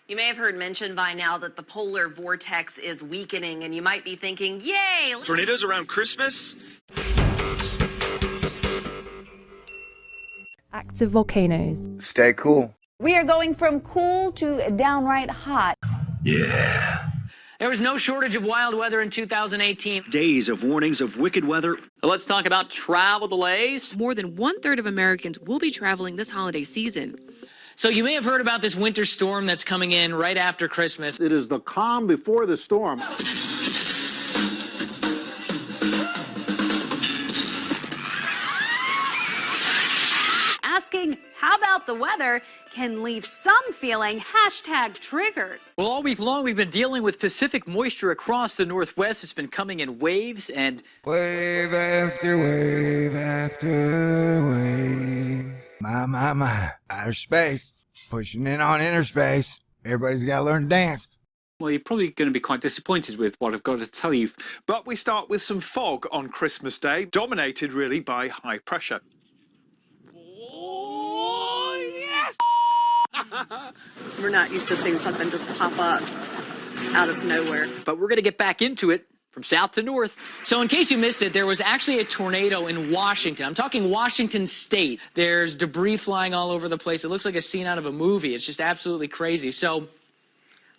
You may have heard mentioned by now that the polar vortex is weakening, and you might be thinking, yay! Tornadoes around Christmas? Active volcanoes. Stay cool. We are going from cool to downright hot. Yeah. There was no shortage of wild weather in 2018. Days of warnings of wicked weather. Let's talk about travel delays. More than 1/3 of Americans will be traveling this holiday season. So you may have heard about this winter storm that's coming in right after Christmas. It is the calm before the storm. Asking, how about the weather, can leave some feeling #triggered. Well, all week long, we've been dealing with Pacific moisture across the Northwest. It's been coming in waves and Wave after wave after wave. My. Outer space. Pushing in on inner space. Everybody's got to learn to dance. Well, you're probably going to be quite disappointed with what I've got to tell you. But we start with some fog on Christmas Day, dominated really by high pressure. We're not used to seeing something just pop up out of nowhere. but we're going to get back into it from south to north. So in case you missed it, there was actually a tornado in Washington. I'm talking Washington State. There's debris flying all over the place. It looks like a scene out of a movie. It's just absolutely crazy. So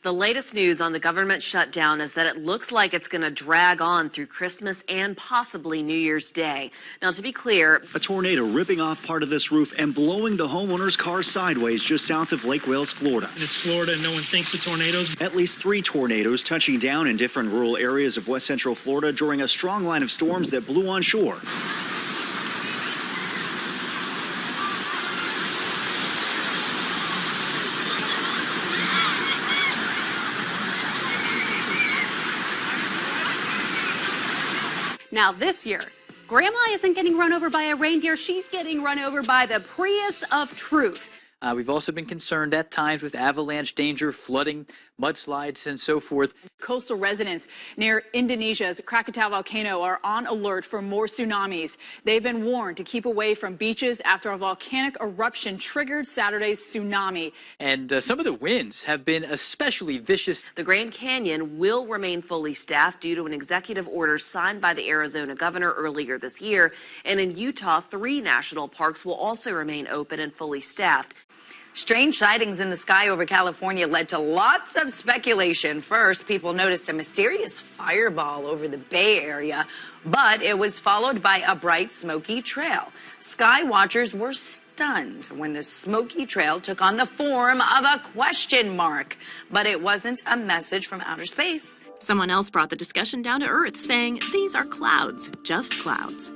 The latest news on the government shutdown is that it looks like it's going to drag on through Christmas and possibly New Year's Day. Now, to be clear, A tornado ripping off part of this roof and blowing the homeowner's car sideways just south of Lake Wales, Florida. It's Florida and no one thinks of tornadoes. At least 3 tornadoes touching down in different rural areas of west central Florida during a strong line of storms that blew on shore. Now this year, Grandma isn't getting run over by a reindeer, she's getting run over by the Prius of Truth. we've also been concerned at times with avalanche danger, flooding, mudslides, and so forth. Coastal residents near Indonesia's Krakatau volcano are on alert for more tsunamis. They've been warned to keep away from beaches after a volcanic eruption triggered Saturday's tsunami. And some of the winds have been especially vicious. the Grand Canyon will remain fully staffed due to an executive order signed by the Arizona governor earlier this year. And in Utah, 3 national parks will also remain open and fully staffed. Strange sightings in the sky over California led to lots of speculation. First, people noticed a mysterious fireball over the Bay Area, but it was followed by a bright, smoky trail. Sky watchers were stunned when the smoky trail took on the form of a question mark, but it wasn't a message from outer space. Someone else brought the discussion down to earth, saying these are clouds, just clouds.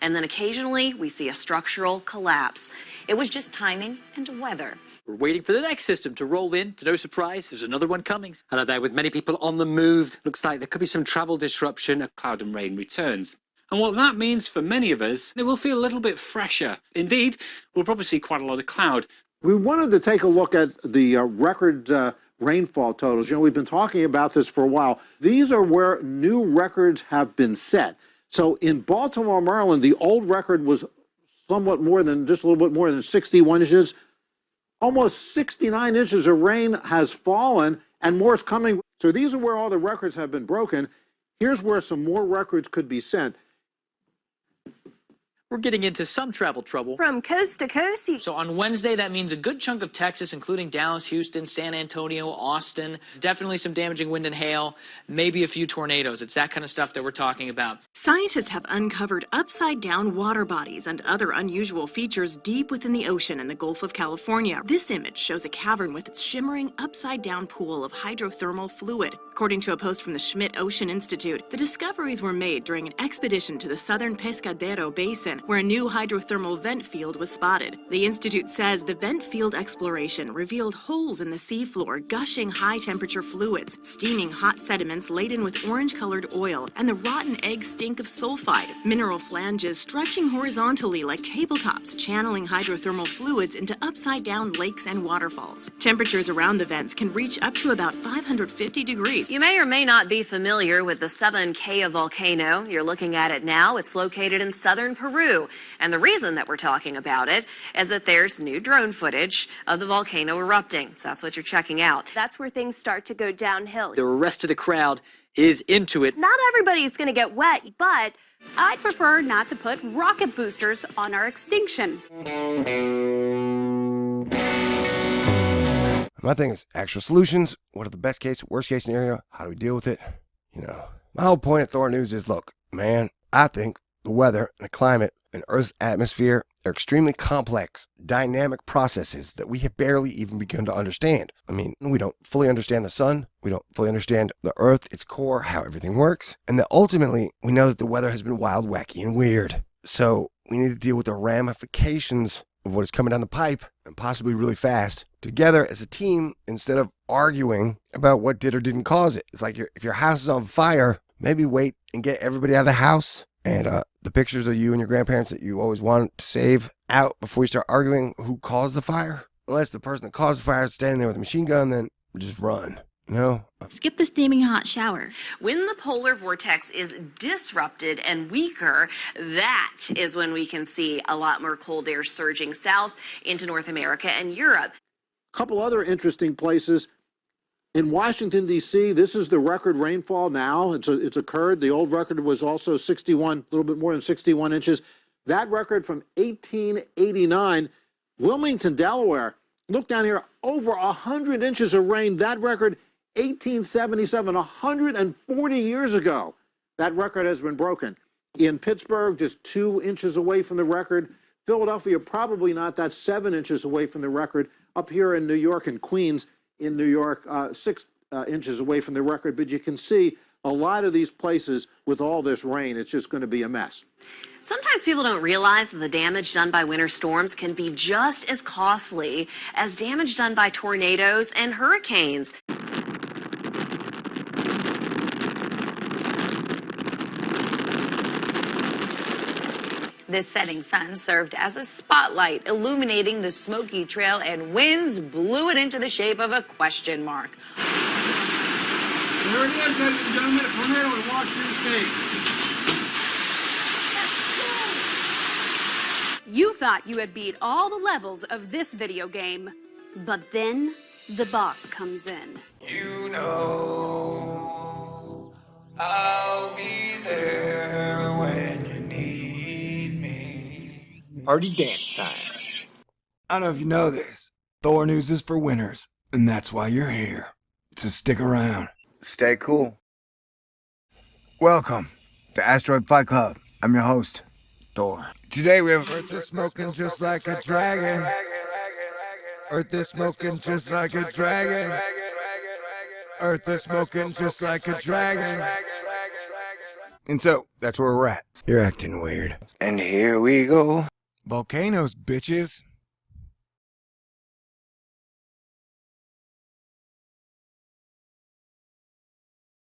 And then occasionally we see a structural collapse. It was just timing and weather. We're waiting for the next system to roll in. To no surprise, there's another one coming. Hello there. With many people on the move, looks like there could be some travel disruption. A cloud and rain returns. And what that means for many of us, it will feel a little bit fresher. Indeed, we'll probably see quite a lot of cloud. We wanted to take a look at the record rainfall totals. You know, we've been talking about this for a while. These are where new records have been set. So in Baltimore, Maryland, the old record was somewhat more than, just a little bit more than 61 inches. Almost 69 inches of rain has fallen and more is coming. So these are where all the records have been broken. Here's where some more records could be set. We're getting into some travel trouble. From coast to coast. So on Wednesday, that means a good chunk of Texas, including Dallas, Houston, San Antonio, Austin. Definitely some damaging wind and hail, maybe a few tornadoes. It's that kind of stuff that we're talking about. Scientists have uncovered upside-down water bodies and other unusual features deep within the ocean in the Gulf of California. This image shows a cavern with its shimmering upside-down pool of hydrothermal fluid. According to a post from the Schmidt Ocean Institute, the discoveries were made during an expedition to the southern Pescadero Basin, where a new hydrothermal vent field was spotted. The institute says the vent field exploration revealed holes in the seafloor gushing high-temperature fluids, steaming hot sediments laden with orange-colored oil, and the rotten egg stink of sulfide, mineral flanges stretching horizontally like tabletops, channeling hydrothermal fluids into upside-down lakes and waterfalls. Temperatures around the vents can reach up to about 550 degrees. You may or may not be familiar with the Sabancaya volcano. You're looking at it now. It's located in southern Peru. too. And the reason that we're talking about it is that there's new drone footage of the volcano erupting. So that's what you're checking out. That's where things start to go downhill. The rest of the crowd is into it. Not everybody's going to get wet, but I'd prefer not to put rocket boosters on our extinction. My thing is actual solutions. What are the best case, worst case scenario? How do we deal with it? You know, my whole point at Thor News is, look, man, I think the weather, the climate, and Earth's atmosphere are extremely complex, dynamic processes that we have barely even begun to understand. I mean, we don't fully understand the sun. We don't fully understand the Earth, its core, how everything works. And that ultimately, we know that the weather has been wild, wacky, and weird. So we need to deal with the ramifications of what is coming down the pipe, and possibly really fast, together as a team instead of arguing about what did or didn't cause it. It's like if your house is on fire, maybe wait and get everybody out of the house. And the pictures of you and your grandparents that you always wanted to save out before you start arguing who caused the fire. Unless the person that caused the fire is standing there with a machine gun, then just run. You know? Skip the steaming hot shower. When the polar vortex is disrupted and weaker, that is when we can see a lot more cold air surging south into North America and Europe. A couple other interesting places. In Washington, D.C., this is the record rainfall now. It's occurred. The old record was also 61, a little bit more than 61 inches. That record from 1889, Wilmington, Delaware. Look down here, over 100 inches of rain. That record, 1877, 140 years ago. That record has been broken. In Pittsburgh, just 2 inches away from the record. Philadelphia, probably not. That's 7 inches away from the record. Up here in New York and Queens, in New York, 6 inches away from the record. But you can see a lot of these places with all this rain, it's just going to be a mess. Sometimes people don't realize that the damage done by winter storms can be just as costly as damage done by tornadoes and hurricanes. This setting sun served as a spotlight, illuminating the Smoky Trail, and winds blew it into the shape of a question mark. There it is, ladies and gentlemen, a tornado in Washington State. You thought you had beat all the levels of this video game, but then the boss comes in. You know, I'll be there when you need me. Party dance time. I don't know if you know this. Thor News is for winners, and that's why you're here. So stick around. Stay cool. Welcome to Asteroid Fight Club. I'm your host, Thor. Today we have Earth is smoking just like a dragon. Earth is smoking just like a dragon. Earth is smoking just like a dragon. And so, that's where we're at. You're acting weird. And here we go. Volcanoes, bitches.